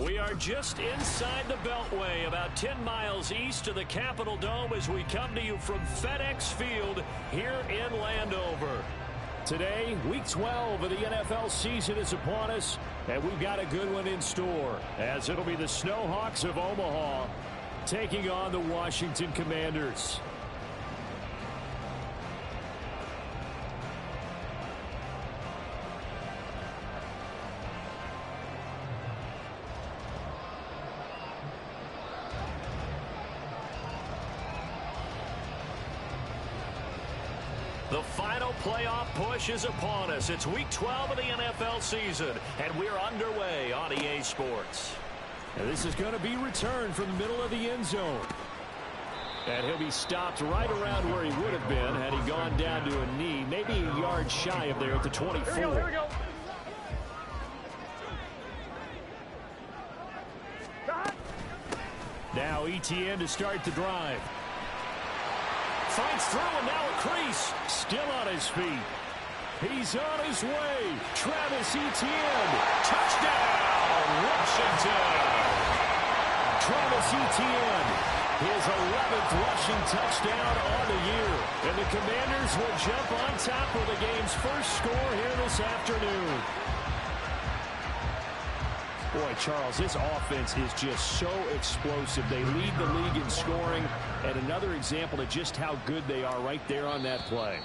We are just inside the Beltway, about 10 miles east of the Capitol Dome as we come to you from FedEx Field here in Landover. Today, Week 12 of the NFL season is upon us, and we've got a good one in store, as it'll be the Snowhawks of Omaha taking on the Washington Commanders. The final playoff push is upon us. It's Week 12 of the NFL season, and we're underway on EA Sports. And this is going to be returned from the middle of the end zone. And he'll be stopped right around where he would have been had he gone down to a knee, maybe a yard shy of there at the 24. Here we go. Now ETN to start the drive. Finds through and now a crease. Still on his feet. He's on his way. Travis Etienne. Touchdown, Washington. Travis Etienne. His 11th rushing touchdown on the year. And the Commanders will jump on top of the game's first score here this afternoon. Boy, Charles, this offense is just so explosive. They lead the league in scoring, and another example of just how good they are right there on that play.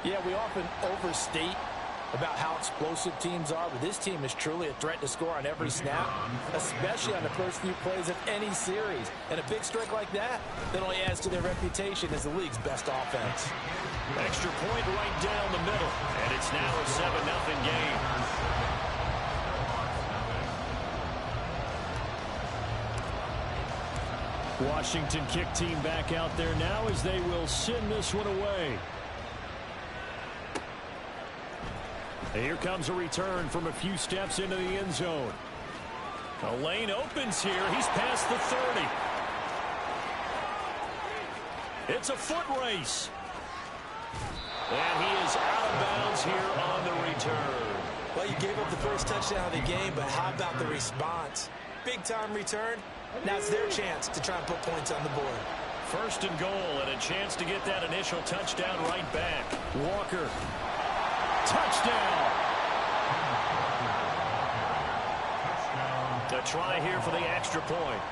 Yeah, we often overstate about how explosive teams are, but this team is truly a threat to score on every snap, especially on the first few plays of any series. And a big strike like that only adds to their reputation as the league's best offense. Extra point right down the middle, and it's now a 7-0 game. Washington kick team back out there now as they will send this one away. And here comes a return from a few steps into the end zone. A lane opens here. He's past the 30. It's a foot race. And he is out of bounds here on the return. Well, you gave up the first touchdown of the game, but how about the response? Big-time return. Now it's their chance to try and put points on the board. First and goal, and a chance to get that initial touchdown right back. Walker. Touchdown. A try here for the extra point.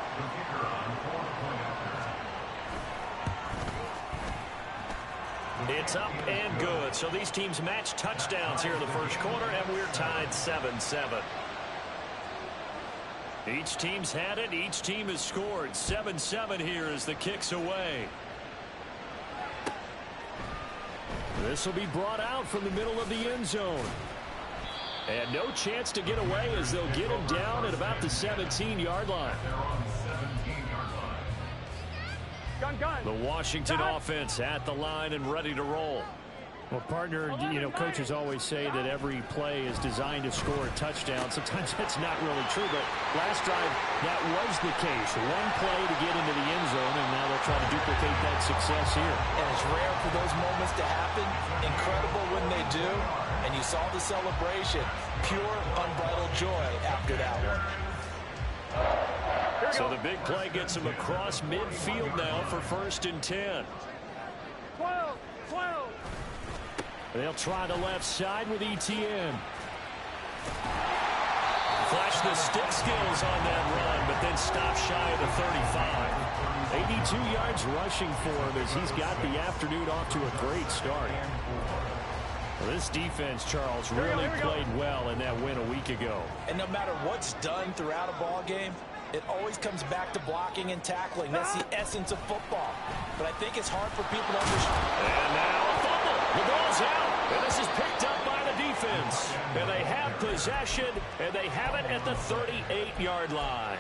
It's up and good. So these teams match touchdowns here in the first quarter, and we're tied 7-7. Each team's had it. Each team has scored. 7-7 here as the kick's away. This will be brought out from the middle of the end zone. And no chance to get away as they'll get him down at about the 17-yard line. The Washington offense at the line and ready to roll. Well, partner, you know, coaches always say that every play is designed to score a touchdown. Sometimes that's not really true, but last drive, that was the case. One play to get into the end zone, and now they'll try to duplicate that success here. And it's rare for those moments to happen. Incredible when they do. And you saw the celebration. Pure, unbridled joy after that one. So the big play gets him across midfield now for 1st and 10. 12. They'll try the left side with ETN. Flash the stick skills on that run, but then stop shy of the 35. 82 yards rushing for him as he's got the afternoon off to a great start. Well, this defense, Charles, really played well in that win a week ago. And no matter what's done throughout a ball game, it always comes back to blocking and tackling. That's the essence of football. But I think it's hard for people to understand. And now a fumble. The ball's out. And this is picked up by the defense. And they have possession, and they have it at the 38-yard line.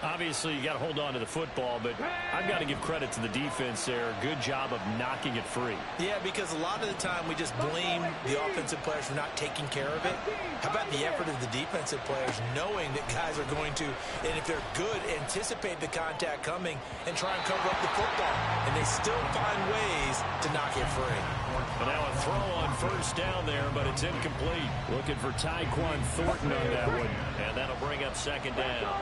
Obviously, you got to hold on to the football, but I've got to give credit to the defense there. Good job of knocking it free. Yeah, because a lot of the time we just blame the offensive players for not taking care of it. How about the effort of the defensive players knowing that guys are going to, and if they're good, anticipate the contact coming and try and cover up the football. And they still find ways to knock it free. And now a throw on first down there, but it's incomplete. Looking for Tyquan Thornton on that one, and that'll bring up second down.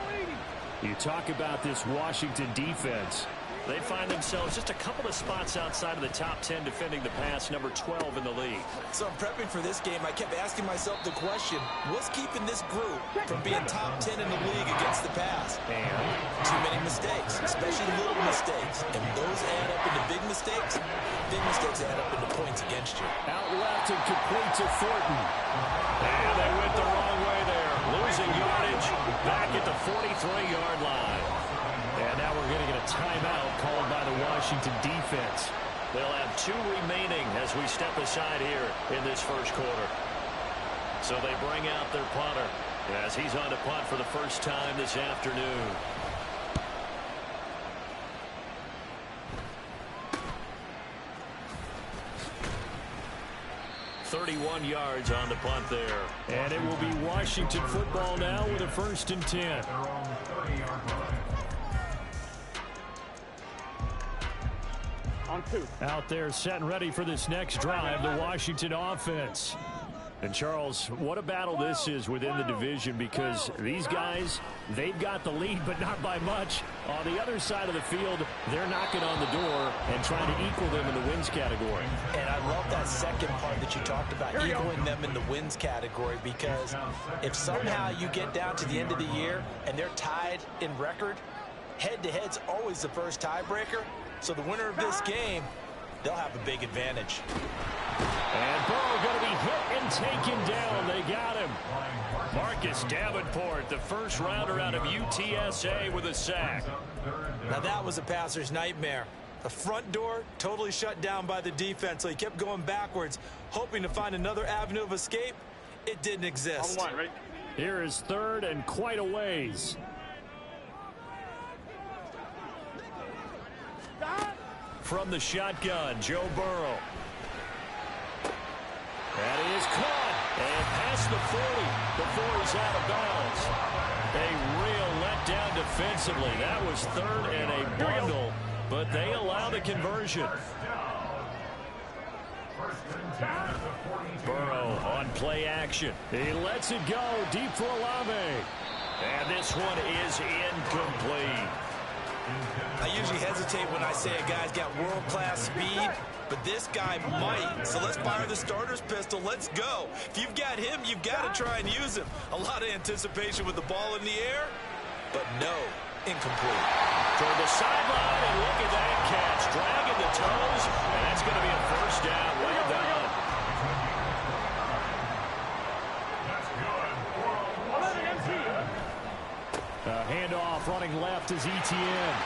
You talk about this Washington defense. They find themselves just a couple of spots outside of the top 10 defending the pass, number 12 in the league. So in prepping for this game, I kept asking myself the question, what's keeping this group from being top 10 in the league against the pass? And too many mistakes, especially little mistakes. And those add up into big mistakes. Big mistakes add up into points against you. Out left and complete to Thornton. And they went the wrong way there. Losing yardage back at the 43-yard line. And now we're going to get a timeout called by the Washington defense. They'll have 2 remaining as we step aside here in this first quarter. So they bring out their punter as he's on to punt for the first time this afternoon. .31 yards on the punt there. And it will be Washington football now with a 1st and 10. Out there set and ready for this next drive, the Washington offense. And Charles, what a battle this is within the division, because these guys, they've got the lead, but not by much. On the other side of the field, they're knocking on the door and trying to equal them in the wins category. And I love that second part that you talked about, equaling them in the wins category, because if somehow you get down to the end of the year and they're tied in record, head-to-head's always the first tiebreaker. So the winner of this game, they'll have a big advantage. And Burrow going to be hit and taken down. They got him. Marcus Davenport, the first rounder out of UTSA, with a sack. Now that was a passer's nightmare. The front door totally shut down by the defense, so he kept going backwards, hoping to find another avenue of escape. It didn't exist. Here is 3rd and quite a ways. From the shotgun, Joe Burrow. That is caught and past the 40 before he's out of bounds. A real letdown defensively. That was 3rd and a bundle, but they allow the conversion. Burrow on play action. He lets it go deep for Olave. And this one is incomplete. I usually hesitate when I say a guy's got world-class speed, but this guy might. So let's fire the starter's pistol. Let's go. If you've got him, you've got to try and use him. A lot of anticipation with the ball in the air, but no, incomplete. Toward the sideline, and look at that catch. Dragging the toes, and that's going to be a first down. Well done. Handoff running left is Etienne.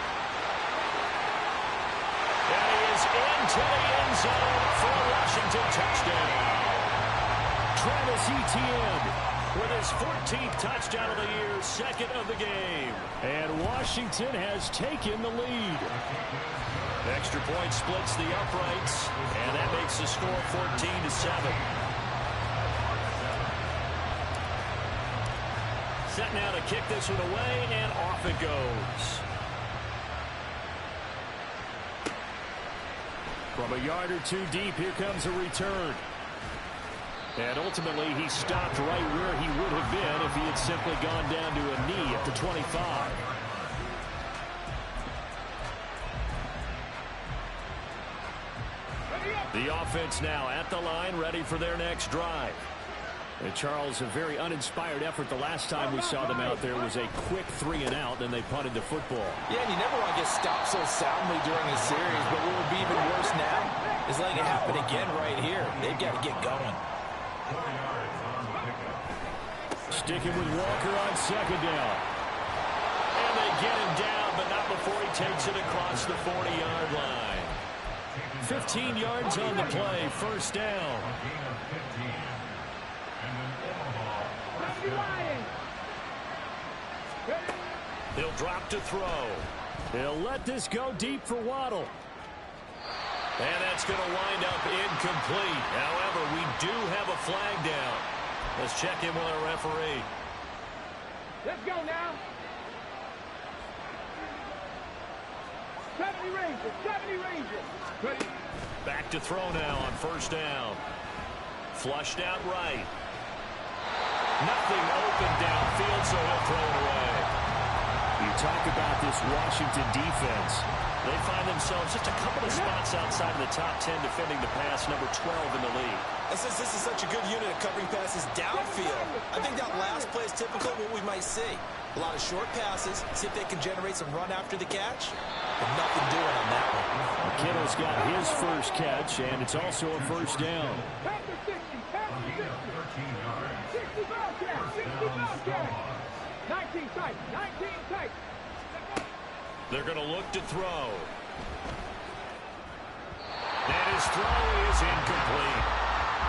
And he is into the end zone for a Washington touchdown. Travis Etienne with his 14th touchdown of the year, 2nd of the game. And Washington has taken the lead. Extra point splits the uprights, and that makes the score 14-7. Set now to kick this one away, and off it goes. From a yard or 2 deep, here comes a return. And ultimately, he stopped right where he would have been if he had simply gone down to a knee at the 25. The offense now at the line, ready for their next drive. And Charles, a very uninspired effort. The last time we saw them out there was a quick 3 and out, then they punted the football. Yeah, and you never want to get stopped so soundly during a series, but what would be even worse now is letting it happen again right here. They've got to get going. Sticking with Walker on 2nd down. And they get him down, but not before he takes it across the 40-yard line. 15 yards on the play, first down. He'll drop to throw. He'll let this go deep for Waddle. And that's going to wind up incomplete. However, we do have a flag down. Let's check in with our referee. Let's go now. 70 Rangers, 70 Rangers. Ready? Back to throw now on first down. Flushed out right. Nothing open downfield, so he'll throw it away. You talk about this Washington defense. They find themselves just a couple of spots outside of the top 10 defending the pass, number 12 in the league. And since this is such a good unit of covering passes downfield, I think that last play is typical of what we might see. A lot of short passes, see if they can generate some run after the catch. But nothing doing on that one. Kittle's got his first catch, and it's also a first down. 19 tight, 19 tight. They're going to look to throw. And his throw is incomplete.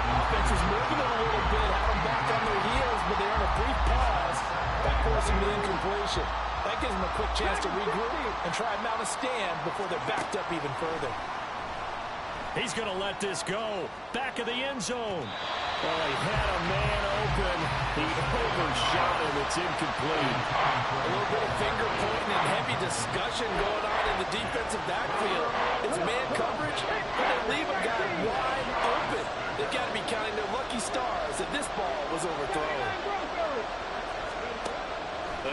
Offense is moving a little bit, have them back on their heels, but they're on a brief pause by forcing the incompletion. That gives them a quick chance to regroup and try and mount a stand before they're backed up even further. He's going to let this go. Back of the end zone. Oh, he had a man open. He overshot him. It's incomplete. A little bit of finger pointing and heavy discussion going on in the defensive backfield. It's man coverage, and they leave a guy wide open. They've got to be counting their lucky stars that this ball was overthrown.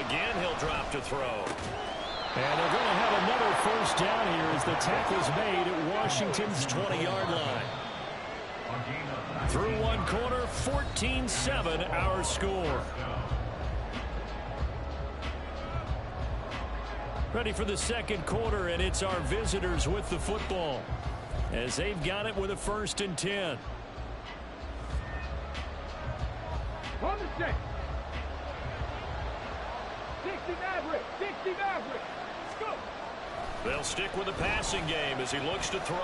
Again, he'll drop to throw. And they're going to have another first down here as the tackle's made at Washington's 20-yard line. Through one quarter, 14-7 our score. Ready for the second quarter, and it's our visitors with the football as they've got it with a 1st and 10. On the stick. 60 Maverick, 60 Maverick. Go. They'll stick with the passing game as he looks to throw.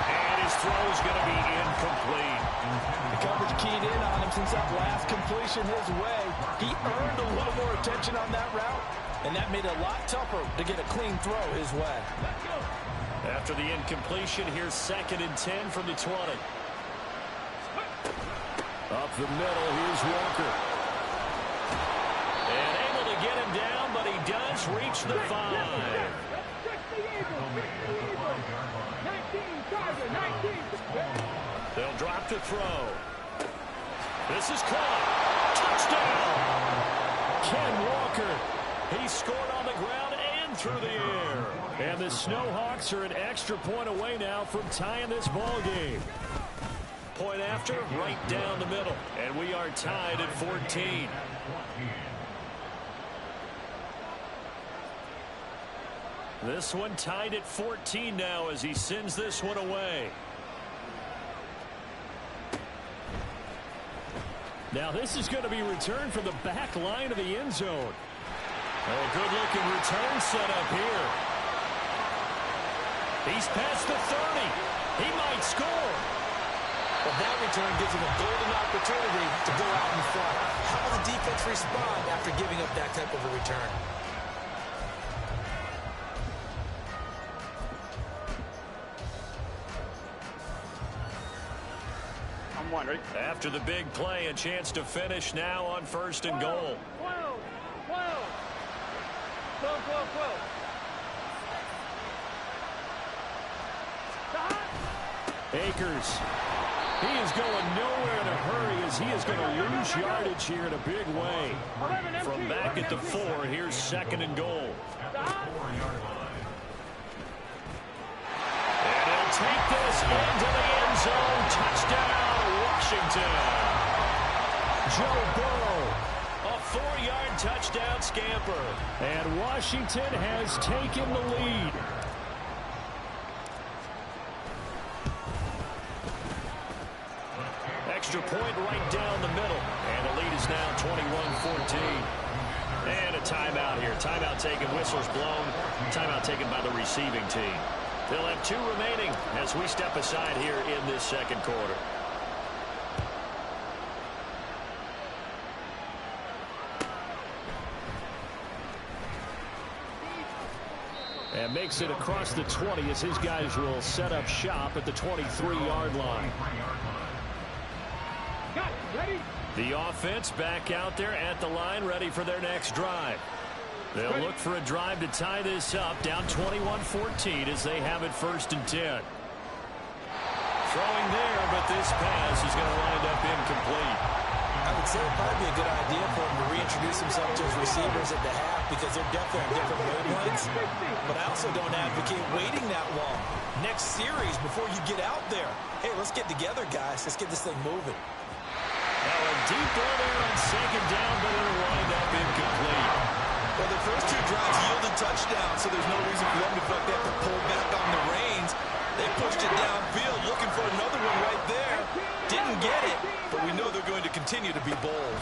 And his throw is going to be incomplete. The coverage keyed in on him since that last completion his way. He earned a little more attention on that route, and that made it a lot tougher to get a clean throw his way. After the incompletion, here's 2nd and 10 from the 20. Up the middle, here's Walker. And able to get him down, but he does reach the 5. They'll drop to throw. This is caught. Touchdown! Ken Walker. He scored on the ground and through the air. And the Snowhawks are an extra point away now from tying this ball game. Point after, right down the middle. And we are tied at 14. This one tied at 14 now as he sends this one away. Now this is going to be returned from the back line of the end zone. Oh, good-looking return set up here. He's past the 30. He might score. But that return gives him a golden opportunity to go out in front. How will the defense respond after giving up that type of a return? After the big play, a chance to finish now on 1st and goal. 12. Akers. He is going nowhere in a hurry as he is going to lose yardage here in a big way. From back at the 4, here's 2nd and goal. And he'll take this into the end zone. Touchdown, Washington. Joe Burrow, a 4-yard touchdown scamper. And Washington has taken the lead. Extra point right down the middle. And the lead is now 21-14. And a timeout here. Timeout taken, whistles blown. Timeout taken by the receiving team. They'll have 2 remaining as we step aside here in this second quarter. And makes it across the 20 as his guys will set up shop at the 23-yard line. The offense back out there at the line, ready for their next drive. They'll look for a drive to tie this up, down 21-14 as they have it 1st and 10. Throwing there, but this pass is going to wind up incomplete. I would say it'd probably be a good idea for him to reintroduce himself to his receivers at the half because they're definitely on different wavelengths. But I also don't advocate waiting that long. Next series before you get out there. Hey, let's get together, guys. Let's get this thing moving. Now a deep ball there on second down, but it'll wind up incomplete. Well, the first two drives yielded touchdowns, so there's no reason for them to feel like they have to pull back on the reins. They pushed it downfield, looking for another one right there. Didn't get it, but we know they're going to continue to be bold.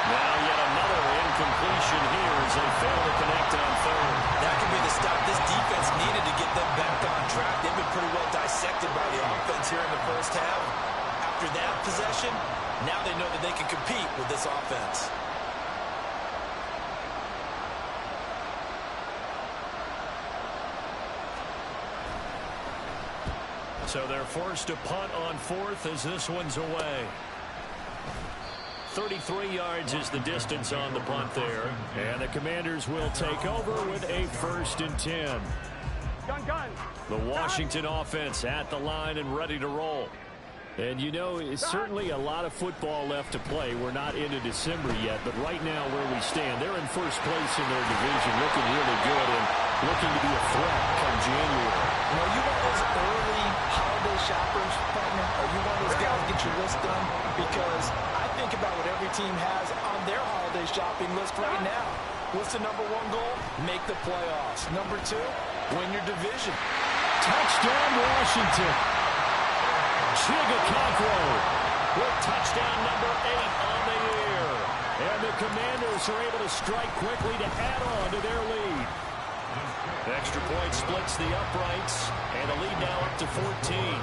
Now yet another incompletion here as they fail to connect on third. That could be the stop this defense needed to get them back on track. They've been pretty well dissected by the offense here in the first half. After that possession, now they know that they can compete with this offense. So they're forced to punt on fourth as this one's away. 33 yards is the distance on the punt there. And the Commanders will take over with a 1st and 10. Gun. The Washington offense at the line and ready to roll. And you know, it's certainly a lot of football left to play. We're not into December yet, but right now where we stand, they're in first place in their division, looking really good and looking to be a threat come January. Are you one of those early holiday shoppers, partner? Are you one of those guys get your list done? Because I think about what every team has on their holiday shopping list right now. What's the #1 goal? Make the playoffs. #2, win your division. Touchdown, Washington. Chigakakwo with touchdown #8 on the year. And the Commanders are able to strike quickly to add on to their lead. Extra point splits the uprights, and the lead now up to 14.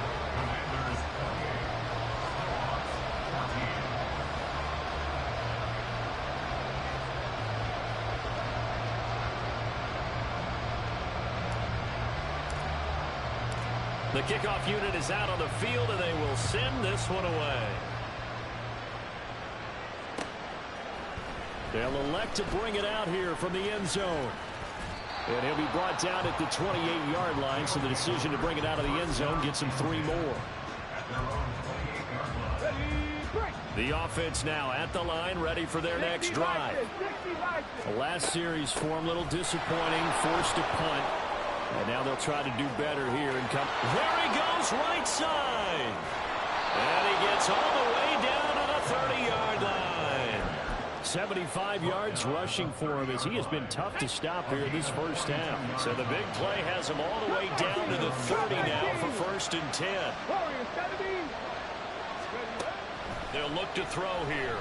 The kickoff unit is out on the field, and they will send this one away. They'll elect to bring it out here from the end zone. And he'll be brought down at the 28-yard line, so the decision to bring it out of the end zone gets him 3 more. The offense now at the line, ready for their next drive. The last series for him, a little disappointing, forced to punt. And now they'll try to do better here and come. There he goes, right side. And he gets all the way down to the 30-yard line. 75 yards rushing for him as he has been tough to stop here this first half. So the big play has him all the way down to the 30 now for 1st and 10. They'll look to throw here.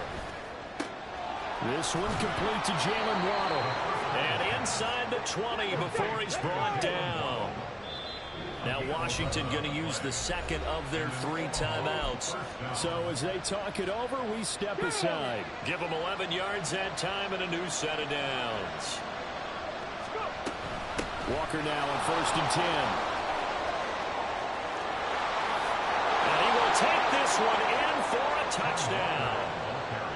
This one complete to Jalen Waddle. And inside the 20 before he's brought down. Now Washington going to use the second of their 3 timeouts. So as they talk it over, we step aside. Give them 11 yards that time and a new set of downs. Walker now on 1st and 10. And he will take this one in for a touchdown.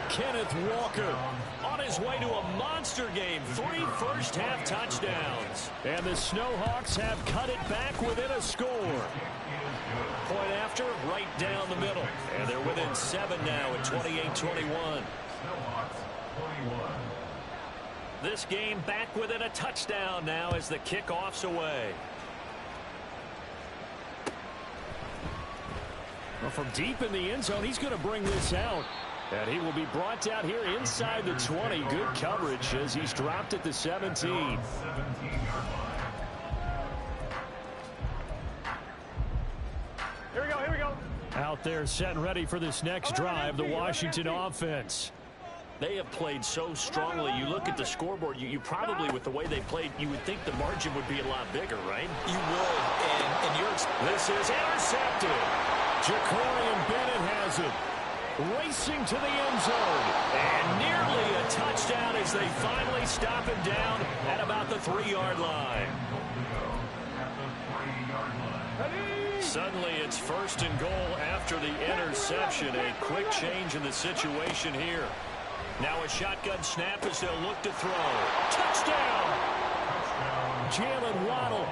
Kenneth Walker on his way to a monster game. 3 first-half touchdowns. And the Snowhawks have cut it back within a score. Point after, right down the middle. And they're within 7 now at 28-21. This game back within a touchdown now as the kickoff's away. Well, from deep in the end zone, he's going to bring this out. And he will be brought out here inside the 20. Good coverage as he's dropped at the 17. Here we go. Out there set and ready for this next drive, the Washington offense. They have played so strongly. You look at the scoreboard, you probably, with the way they played, you would think the margin would be a lot bigger, right? You would. And this is intercepted. Jacorian Bennett has it. Racing to the end zone. And nearly a touchdown as they finally stop him down at about the 3-yard line. Suddenly it's 1st and goal after the interception. A quick change in the situation here. Now a shotgun snap as they'll look to throw. Touchdown! Jalen Waddle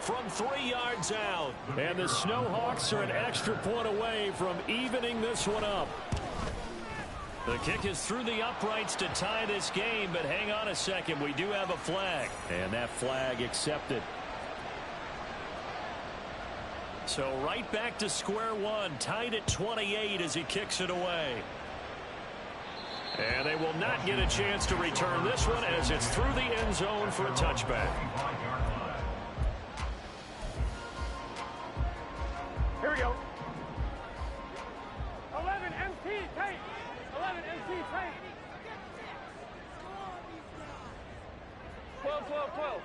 from 3 yards out. And the Snowhawks are an extra point away from evening this one up. The kick is through the uprights to tie this game, but hang on a second. We do have a flag. And that flag accepted. So right back to square one, tied at 28 as he kicks it away. And they will not get a chance to return this one as it's through the end zone for a touchback. Here we go. 11 MT tape. 11 MT tape. 12, 12, 12.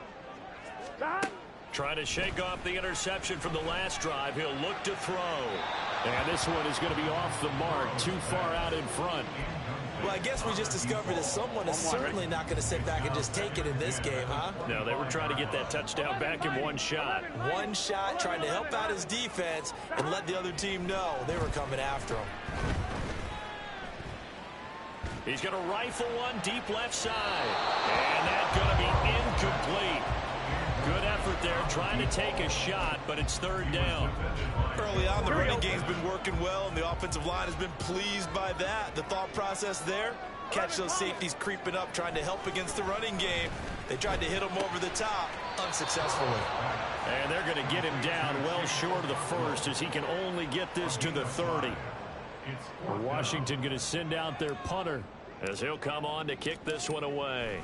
Stop. Trying to shake off the interception from the last drive. He'll look to throw. And this one is going to be off the mark, too far out in front. Well, I guess we just discovered that someone is certainly not going to sit back and just take it in this game, huh? No, they were trying to get that touchdown back in one shot. One shot, trying to help out his defense and let the other team know they were coming after him. He's going to rifle one deep left side. And that's going to be incomplete. Good effort there, trying to take a shot, but it's third down. Early on, the running game's been working well, and the offensive line has been pleased by that. The thought process there, catch those safeties creeping up, trying to help against the running game. They tried to hit him over the top, unsuccessfully. And they're going to get him down well short of the first as he can only get this to the 30. Washington going to send out their punter as he'll come on to kick this one away.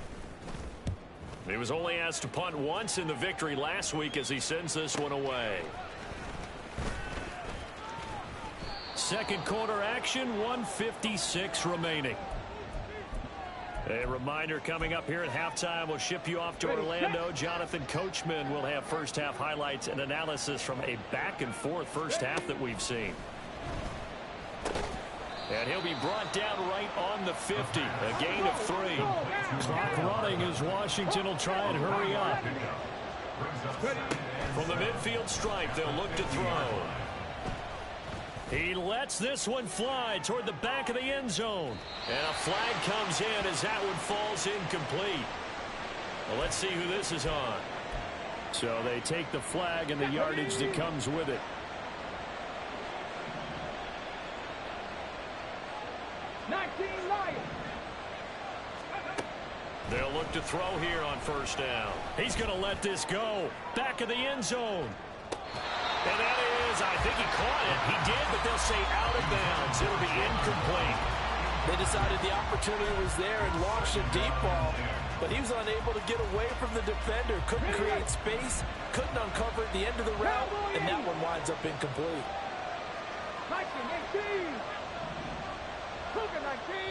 He was only asked to punt once in the victory last week as he sends this one away. Second quarter action, 1:56 remaining. A reminder coming up here at halftime. We'll ship you off to Orlando. Jonathan Coachman will have first half highlights and analysis from a back and forth first half that we've seen. And he'll be brought down right on the 50. A gain of 3. Clock running as Washington will try and hurry up. From the midfield stripe, they'll look to throw. He lets this one fly toward the back of the end zone. And a flag comes in as that one falls incomplete. Well, let's see who this is on. So they take the flag and the yardage that comes with it. They'll look to throw here on first down. He's going to let this go. Back of the end zone. And that is, I think he caught it. He did, but they'll say out of bounds. It'll be incomplete. They decided the opportunity was there and launched a deep ball, but he was unable to get away from the defender. Couldn't create space, couldn't uncover the end of the route, and that one winds up incomplete.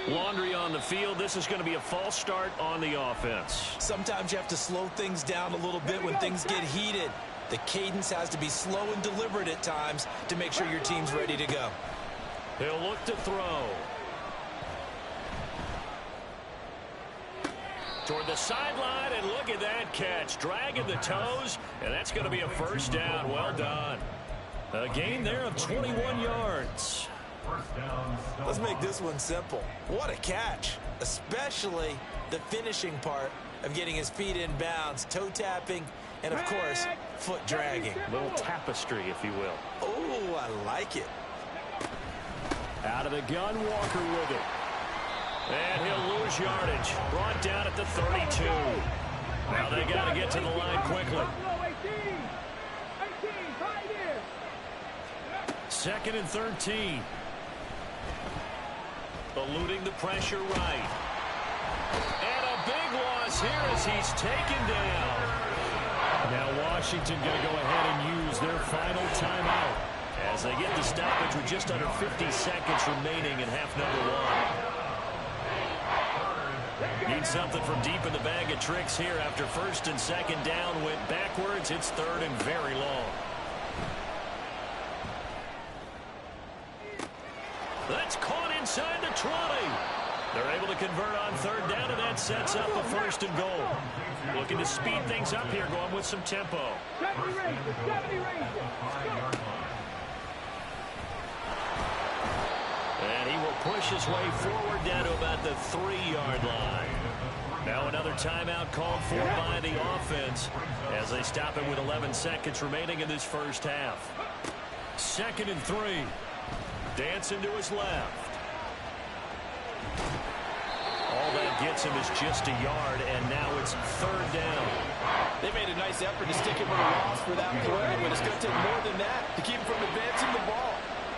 Laundry on the field. This is going to be a false start on the offense. Sometimes you have to slow things down a little bit when things get heated. The cadence has to be slow and deliberate at times to make sure your team's ready to go. He'll look to throw. Toward the sideline, and look at that catch. Dragging the toes, and that's going to be a first down. Well done. A gain there of 21 yards. Let's make this one simple. What a catch, especially the finishing part of getting his feet in bounds, toe tapping, and of course, foot dragging. A little tapestry, if you will. Oh, I like it. Out of the gun, Walker with it. And he'll lose yardage. Brought down at the 32. Now they got to get to the line quickly. Second and 13. Eluding the pressure right. And a big loss here as he's taken down. Now Washington going to go ahead and use their final timeout as they get the stoppage with just under 50 seconds remaining in half number 1. Need something from deep in the bag of tricks here after first and second down went backwards. It's third and very long. That's caught inside the 20. They're able to convert on third down, and that sets up a first and goal. Looking to speed things up here, going with some tempo. And he will push his way forward down to about the 3-yard line. Now another timeout called for by the offense as they stop it with 11 seconds remaining in this first half. 2nd and 3. Dancing to his left. All that gets him is just a yard, and now it's 3rd down. They made a nice effort to stick him with a loss for that play, but it's going to take more than that to keep him from advancing the ball.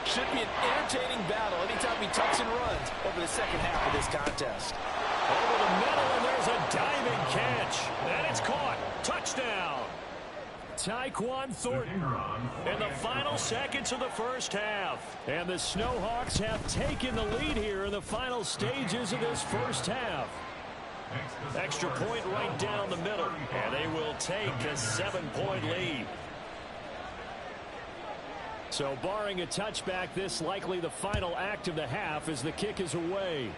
Should be an entertaining battle anytime he tucks and runs over the second half of this contest. Over the middle, and there's a diving catch. And it's caught. Touchdown. Tyquan Thornton in the final seconds of the first half. And the Snowhawks have taken the lead here in the final stages of this first half. Extra point right down the middle, and they will take a 7-point lead. So barring a touchback, this likely the final act of the half as the kick is away.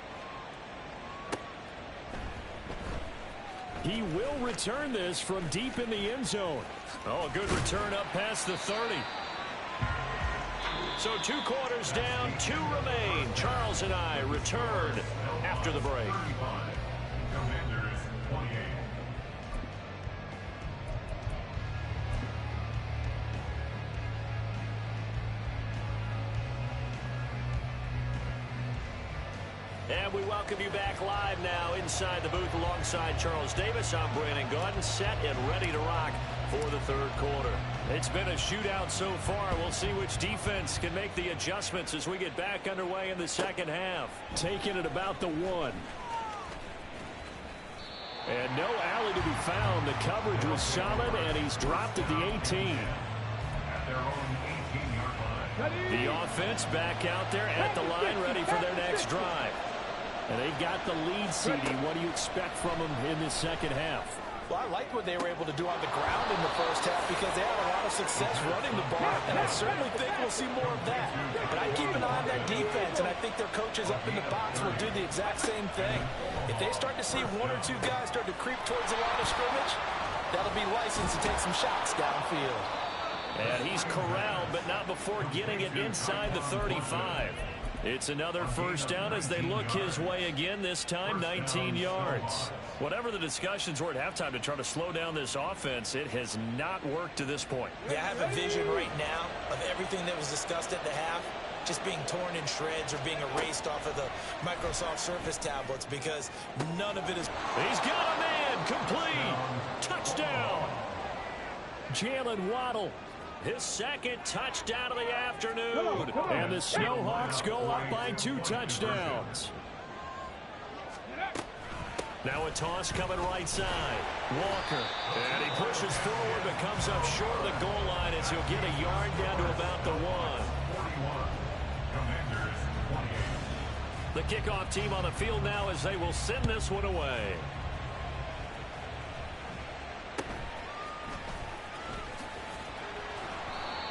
He will return this from deep in the end zone. Oh, a good return up past the 30. So 2 quarters down, 2 remain. Charles and I return after the break. And we welcome you back live now inside the booth alongside Charles Davis. I'm Brandon Gaudin, set and ready to rock for the 3rd quarter. It's been a shootout so far. We'll see which defense can make the adjustments as we get back underway in the second half. Taking it about the 1. And no alley to be found. The coverage was solid, and he's dropped at the 18. The offense back out there at the line, ready for their next drive. And they got the lead, CD. What do you expect from them in this second half? Well, I like what they were able to do on the ground in the first half because they had a lot of success running the ball, and I certainly think we'll see more of that. But I keep an eye on that defense, and I think their coaches up in the box will do the exact same thing. If they start to see 1 or 2 guys start to creep towards the line of scrimmage, that'll be license to take some shots downfield. And he's corralled, but not before getting it inside the 35. It's another first down as they look his way again, this time 19 yards. Whatever the discussions were at halftime to try to slow down this offense, it has not worked to this point. Yeah, I have a vision right now of everything that was discussed at the half just being torn in shreds or being erased off of the Microsoft Surface tablets because none of it is... He's got a man, complete, touchdown. Jalen Waddle. His 2nd touchdown of the afternoon. And the Snowhawks go up by 2 touchdowns. Now a toss coming right side. Walker. And he pushes forward but comes up short of the goal line as he'll get a yard down to about the 1. The kickoff team on the field now as they will send this one away.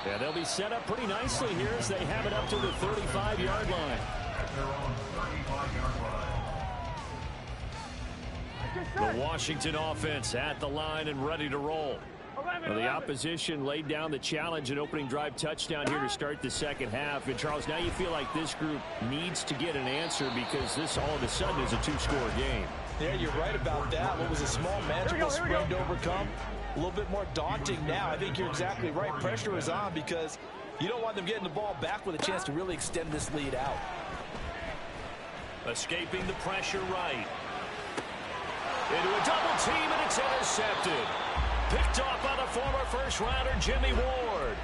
Yeah, they'll be set up pretty nicely here as they have it up to the 35-yard line. The Washington offense at the line and ready to roll. Well, the opposition laid down the challenge and opening drive touchdown here to start the second half. And, Charles, now you feel like this group needs to get an answer because this all of a sudden is a 2-score game. Yeah, you're right about that. What was a small, manageable spring to overcome? A little bit more daunting now. I think you're exactly right. Pressure is on because you don't want them getting the ball back with a chance to really extend this lead out. Escaping the pressure right. Into a double team, and it's intercepted. Picked off by the former first-rounder Jimmy Ward.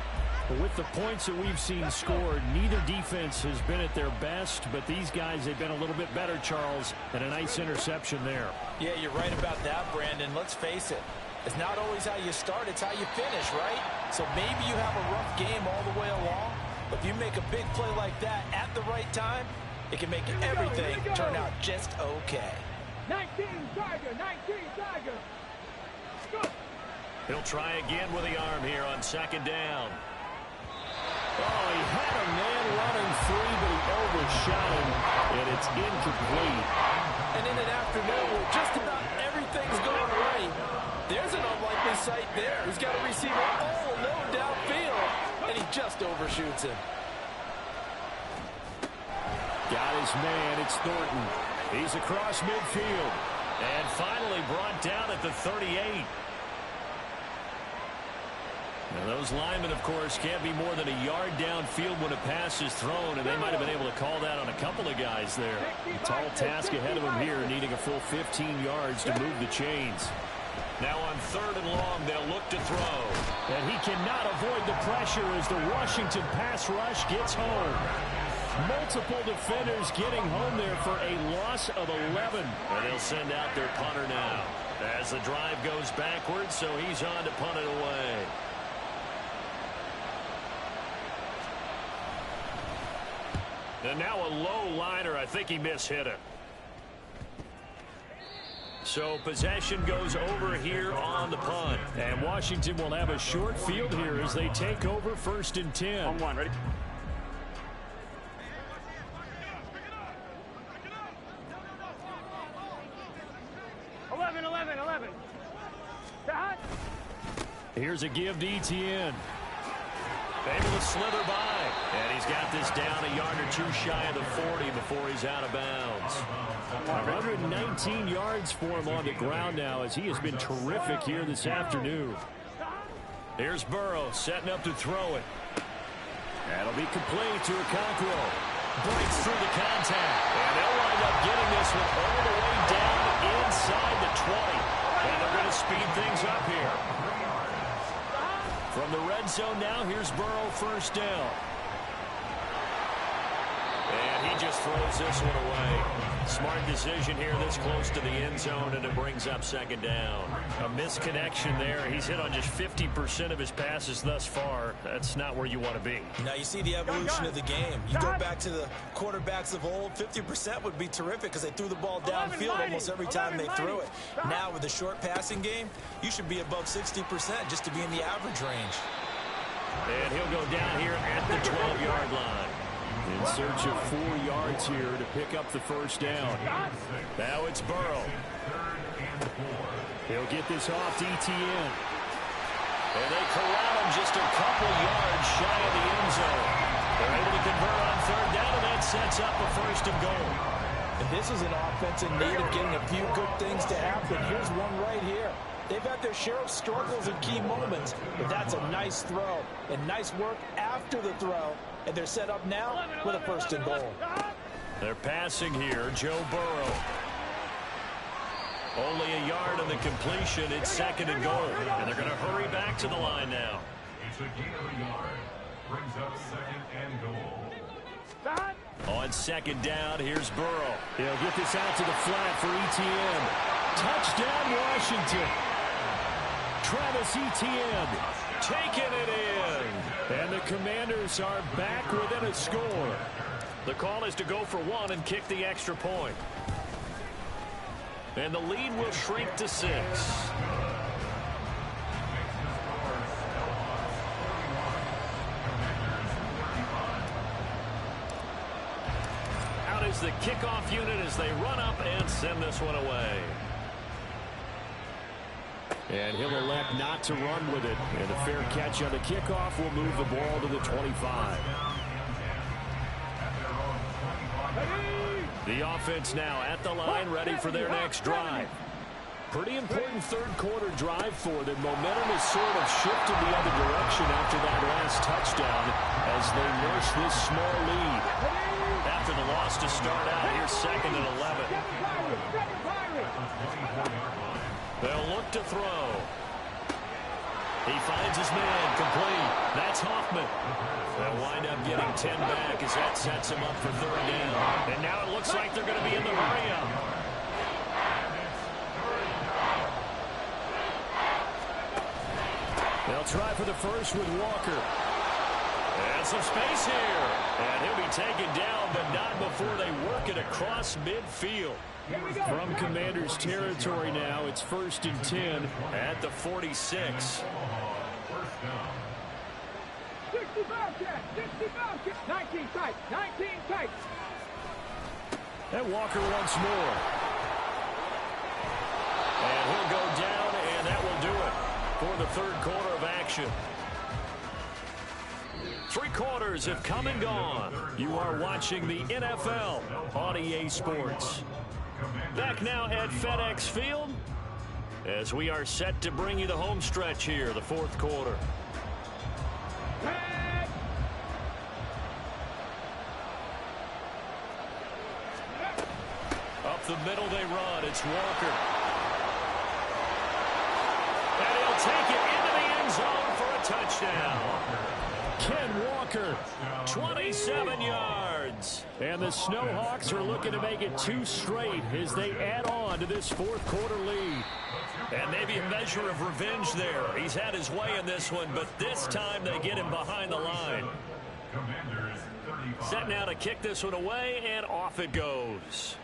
With the points that we've seen scored, neither defense has been at their best, but these guys have been a little bit better, Charles, and a nice interception there. Yeah, you're right about that, Brandon. Let's face it. It's not always how you start, it's how you finish, right? So maybe you have a rough game all the way along, but if you make a big play like that at the right time, it can make everything turn out just okay. 19 Tiger, 19 Tiger. Good. He'll try again with the arm here on 2nd down. Oh, he had a man running free, but he overshot him, and it's incomplete. And in an afternoon where just about everything's going right, there's an unlikely sight there. He's got a receiver all alone downfield, and he just overshoots him. Got his man. It's Thornton. He's across midfield. And finally brought down at the 38. Now those linemen, of course, can't be more than a yard downfield when a pass is thrown, and they might have been able to call that on a couple of guys there. A tall task ahead of them here, needing a full 15 yards to move the chains. Now on 3rd and long, they'll look to throw. And he cannot avoid the pressure as the Washington pass rush gets home. Multiple defenders getting home there for a loss of 11. And they'll send out their punter now as the drive goes backwards, so he's on to punt it away. And now a low liner. I think he mishit it. So possession goes over here on the punt. And Washington will have a short field here as they take over 1st and 10. On one, ready? Here's a give to Etienne. Able to slither by. And he's got this down a yard or two shy of the 40 before he's out of bounds. 119 yards for him on the ground now as he has been terrific here this afternoon. Here's Burrow setting up to throw it. That'll be complete to Okonkwo. Breaks through the contact. And they'll wind up getting this one all the way down inside the 20. And they're going to speed things up here. From the red zone now, here's Burrow 1st down. And he just throws this one away. Smart decision here this close to the end zone, and it brings up 2nd down. A misconnection there. He's hit on just 50% of his passes thus far. That's not where you want to be. Now you see the evolution of the game. You go back to the quarterbacks of old, 50% would be terrific because they threw the ball downfield almost every time they threw it. Now with the short passing game, you should be above 60% just to be in the average range. And he'll go down here at the 12-yard line. In search of 4 yards here to pick up the 1st down. Now it's Burrow. He'll get this off to Etienne. And they corral him just a couple yards shy of the end zone. They're able to convert on 3rd down, and that sets up a 1st and goal. And this is an offense in need of getting a few good things to happen. Here's one right here. They've had their share of struggles in key moments, but that's a nice throw and nice work after the throw. And they're set up now with a 1st and goal. They're passing here, Joe Burrow. Only a yard on the completion. It's 2nd and goal. And they're going to hurry back to the line now. It's a gain of a yard. Brings up 2nd and goal. On 2nd down, here's Burrow. He'll get this out to the flat for Etienne. Touchdown, Washington. Travis Etienne taking it in. And the Commanders are back within a score. The call is to go for 1 and kick the extra point. And the lead will shrink to 6. Out is the kickoff unit as they run up and send this one away. And he'll elect not to run with it. And a fair catch on the kickoff will move the ball to the 25. The offense now at the line, ready for their next drive. Pretty important 3rd quarter drive for them. Momentum has sort of shifted the other direction after that last touchdown as they nurse this small lead. After the loss to start out, here's 2nd and 11. They'll look to throw. He finds his man, complete. That's Hoffman. They'll wind up getting 10 back as that sets him up for 3rd down. And now it looks like they're going to be in the hurry-up. They'll try for the 1st with Walker. And some space here. And he'll be taken down, but not before they work it across midfield. From Commanders territory now, it's 1st and 10 at the 46. 19 tight, 19 tight. And Walker once more. And he'll go down, and that will do it for the 3rd quarter of action. 3 quarters have come and gone. You are watching the NFL on EA Sports. Back now at FedEx Field as we are set to bring you the home stretch here, the fourth quarter. Up the middle they run. It's Walker. And he'll take it into the end zone for a touchdown. Ken Walker, 27 yards. And the Snowhawks are looking to make it 2 straight as they add on to this fourth quarter lead. And maybe a measure of revenge there. He's had his way in this one, but this time they get him behind the line. Set now to kick this one away, and off it goes.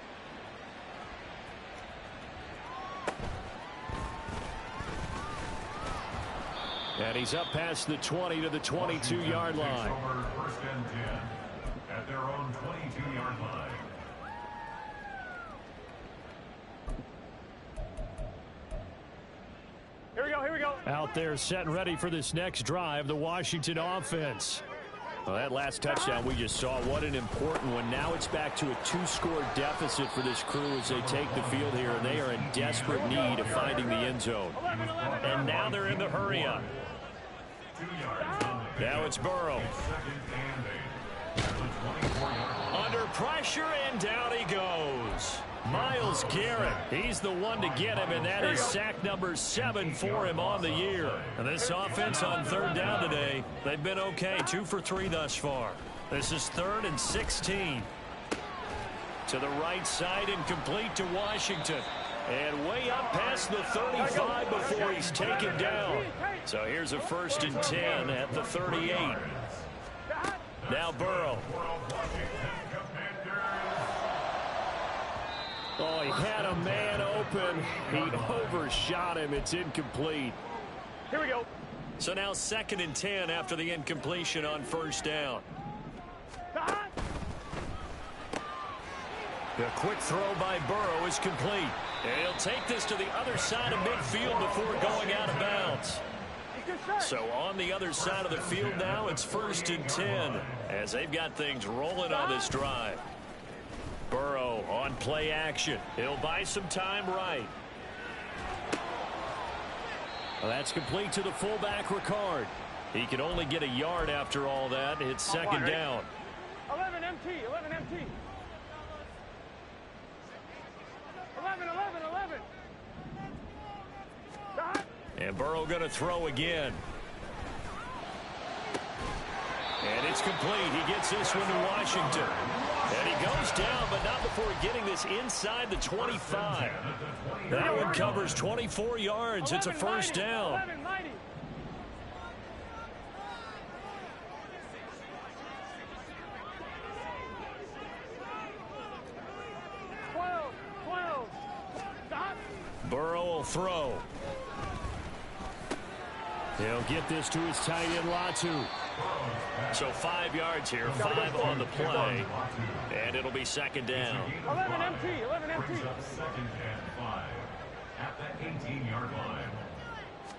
And he's up past the 20 to the 22-yard line. First and 10 at their own 22-yard line. Here we go, here we go. Out there set and ready for this next drive, the Washington offense. Well, that last touchdown we just saw, what an important one. Now it's back to a 2-score deficit for this crew as they take the field here, and they are in desperate need of finding the end zone. And now they're in the hurry-up. Now it's Burrow. Under pressure, and down he goes. Myles Garrett, he's the one to get him, and that is sack number 7 for him on the year. And this offense on third down today, they've been okay, 2 for 3 thus far. This is 3rd and 16. To the right side and complete to Washington. And way up past the 35 before he's taken down. So here's a 1st and 10 at the 38. Now Burrow. Oh, he had a man open. He overshot him. It's incomplete. Here we go. So now 2nd and 10 after the incompletion on 1st down. The quick throw by Burrow is complete. And he'll take this to the other side of midfield before going out of bounds. So on the other side of the field now, it's 1st and 10 as they've got things rolling on this drive. Burrow on play action. He'll buy some time right. Well, that's complete to the fullback, Ricard. He can only get a yard after all that. It's 2nd down. 11 MT, 11 MT. 11. And Burrow going to throw again. And it's complete. He gets this one to Washington. And he goes down, but not before getting this inside the 25. That one covers 24 yards. It's a 1st down. 12. Stop. Burrow will throw. He'll get this to his tight end, Latu. So 5 yards here, 5 on the play, and it'll be 2nd down. 11 MT. 2nd and 5 at the 18-yard line.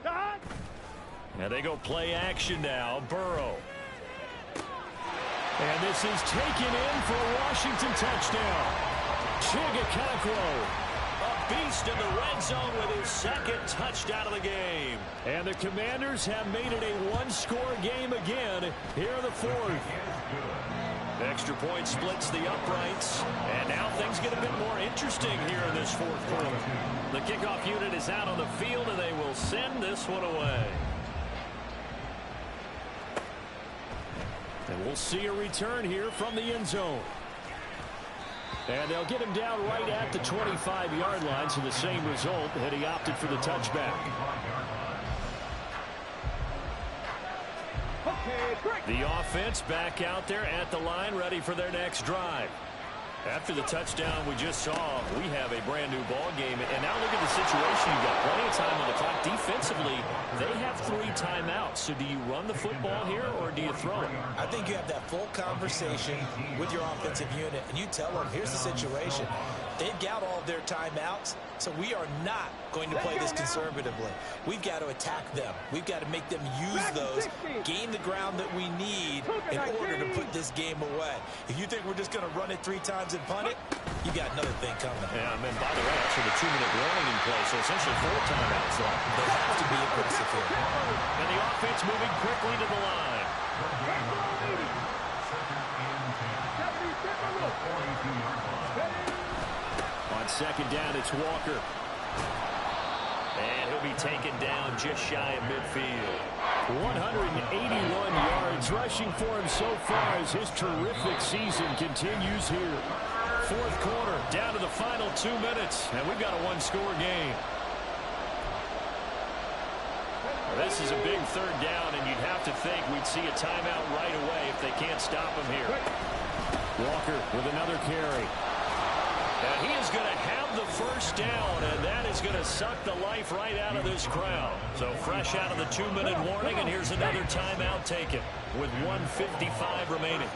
Stop. And they go play action now. Burrow. And this is taken in for a Washington touchdown. Chigakakwo. A beast in the red zone with his 2nd touchdown of the game. And the Commanders have made it a 1-score game again here in the 4th. Extra point splits the uprights. And now things get a bit more interesting here in this 4th quarter. The kickoff unit is out on the field, and they will send this one away. And we'll see a return here from the end zone. And they'll get him down right at the 25-yard line, so the same result, and he opted for the touchback. The offense back out there at the line, ready for their next drive. After the touchdown we just saw, we have a brand-new ball game. And now look at the situation. You've got plenty of time on the clock. Defensively, they have 3 timeouts. So do you run the football here, or do you throw it? I think you have that full conversation with your offensive unit, and you tell them, here's the situation. They've got all their timeouts, so we are not going to play this conservatively. We've got to attack them. We've got to make them use those, gain the ground that we need in order to put this game away. If you think we're just going to run it 3 times and punt it, you got another thing coming. Yeah, and then, by the way, that's with a 2-minute warning in play, so essentially 4 timeouts left. They have to be aggressive here. And the offense moving quickly to the line. On second down, it's Walker. And he'll be taken down just shy of midfield. 181 yards rushing for him so far as his terrific season continues here. Fourth quarter, down to the final 2 minutes, and we've got a one-score game. This is a big third down, and you'd have to think we'd see a timeout right away if they can't stop him here. Walker with another carry. And he is going to have the first down, and that is going to suck the life right out of this crowd. So fresh out of the 2-minute warning, and here's another timeout taken with 1:55 remaining.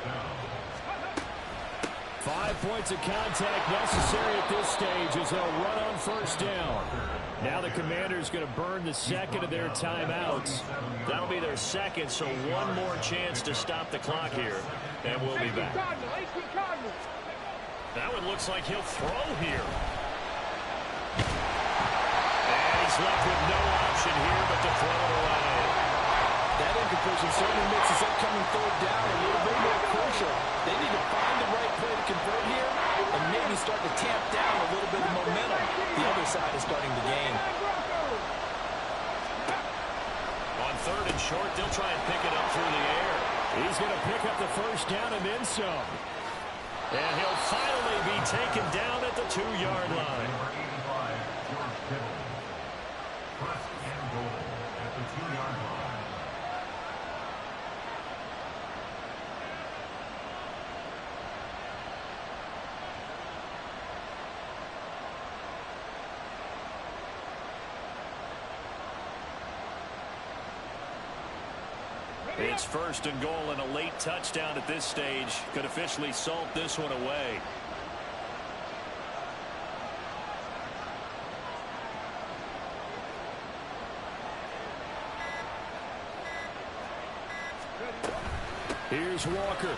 5 points of contact necessary at this stage as they'll run on first down. Now the Commanders going to burn the second of their timeouts. That'll be their second, so one more chance to stop the clock here, and we'll be back. That one looks like he'll throw here. And he's left with no option here but to throw it away. That incompletion certainly makes this upcoming third down a little bit more crucial. They need to find the right play to convert here and maybe start to tamp down a little bit of momentum. The other side is starting to gain. On third and short, they'll try and pick it up through the air. He's going to pick up the first down and then some. And he'll finally be taken down at the 2-yard line. First and goal at the 2-yard line. It's first and goal, and a late touchdown at this stage could officially salt this one away. Here's Walker.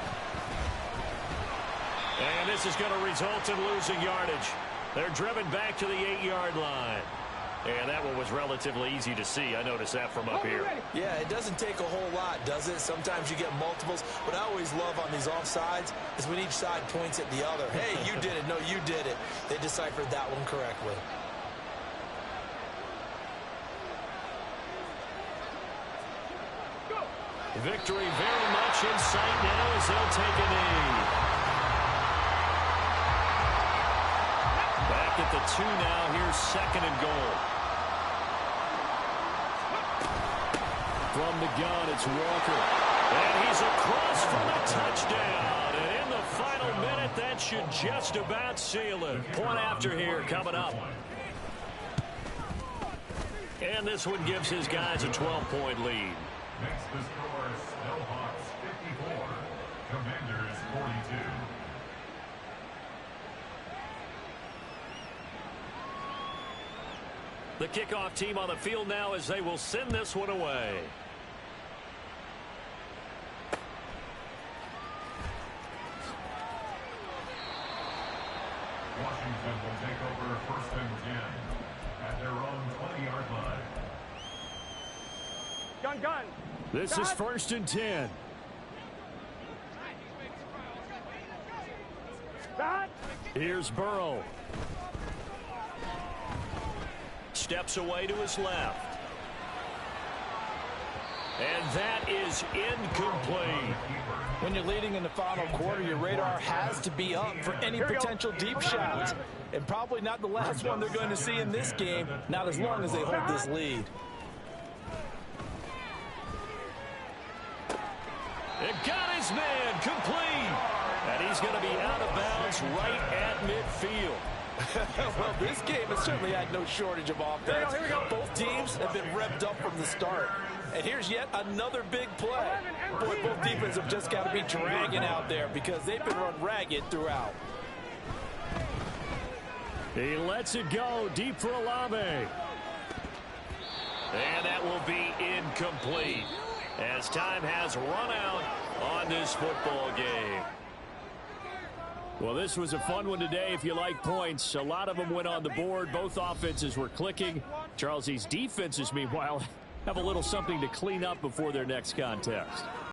And this is going to result in losing yardage. They're driven back to the 8-yard line. And that one was relatively easy to see. I noticed that from up here. Yeah, it doesn't take a whole lot, does it? Sometimes you get multiples. What I always love on these offsides is when each side points at the other. Hey, you did it. No, you did it. They deciphered that one correctly. Victory very much in sight now as they'll take a knee. Back at the 2 now. Here's second and goal. From the gun, it's Walker. And he's across for the touchdown. And in the final minute, that should just about seal it. Point after here coming up. And this one gives his guys a 12-point lead. Next to score, Snowhawks 54, Commanders 42. The kickoff team on the field now as they will send this one away. Washington will take over first and 10 at their own 20-yard line. Gun. This is first and 10. Here's Burrow. Steps away to his left. And that is incomplete. When you're leading in the final quarter, your radar has to be up for any potential deep shots. And probably not the last one they're going to see in this game, not as long as they hold this lead. It got his man complete. And he's going to be out of bounds right at midfield. Well, this game has certainly had no shortage of offense. Both teams have been revved up from the start. And here's yet another big play. Boy, both defenses have just got to be dragging out there because they've been run ragged throughout. He lets it go deep for Olave. And that will be incomplete as time has run out on this football game. Well, this was a fun one today if you like points. A lot of them went on the board. Both offenses were clicking. Charles, these defenses, meanwhile, have a little something to clean up before their next contest.